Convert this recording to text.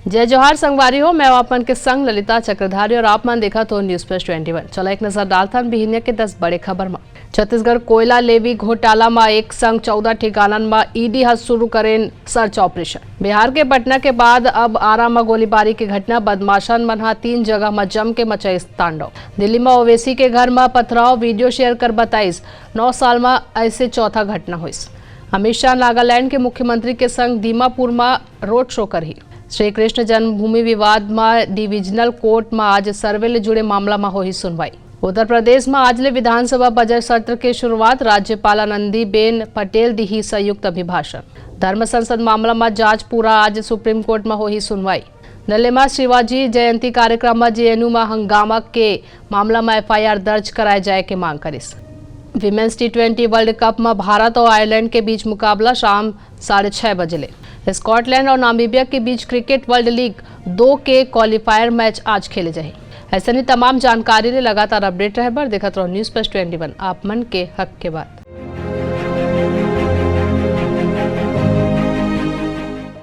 जय जोहार संगवारी हो। मैं आपन के संग ललिता चक्रधारी और आप मन देखा तो न्यूज प्लस 21। चला एक नजर डालता बिहिनिया के 10 बड़े खबर में। छत्तीसगढ़ कोयला लेवी घोटाला में एक संग 14 ठिकानन में ईडी हज शुरू करें सर्च ऑपरेशन। बिहार के पटना के बाद अब आरा में गोलीबारी की घटना, बदमाशन मनहा 3 जगह में जम के मचाई तांडव। दिल्ली में ओवैसी के घर में पथराव, वीडियो शेयर कर बताइस 9 साल में ऐसे चौथा घटना हुई। अमित शाह नागालैंड के मुख्यमंत्री के संग दीमापुर में रोड शो कर ही। श्री कृष्ण जन्मभूमि विवाद में डिविजनल कोर्ट में आज सर्वे ले जुड़े मामला में हुई सुनवाई। उत्तर प्रदेश में आज ले विधानसभा बजट सत्र के शुरुआत, राज्यपाल आनंदीबेन पटेल दी संयुक्त अभिभाषण। धर्म संसद मामला में जांच पूरा, आज सुप्रीम कोर्ट में हुई सुनवाई। नल्ले में शिवाजी जयंती कार्यक्रम में जेएनयू में हंगामा के मामला में एफआईआर दर्ज कराए जाए के मांग करिस। विमेंस T20 वर्ल्ड कप में भारत और आयरलैंड के बीच मुकाबला शाम 6:30 बजे। स्कॉटलैंड और नामीबिया के बीच क्रिकेट वर्ल्ड लीग 2 के क्वालिफायर मैच आज खेले जाए। ऐसे नहीं तमाम जानकारी ने लगातार अपडेट रहे बर देखत रहो न्यूज प्लस 21 आप मन के हक के बात।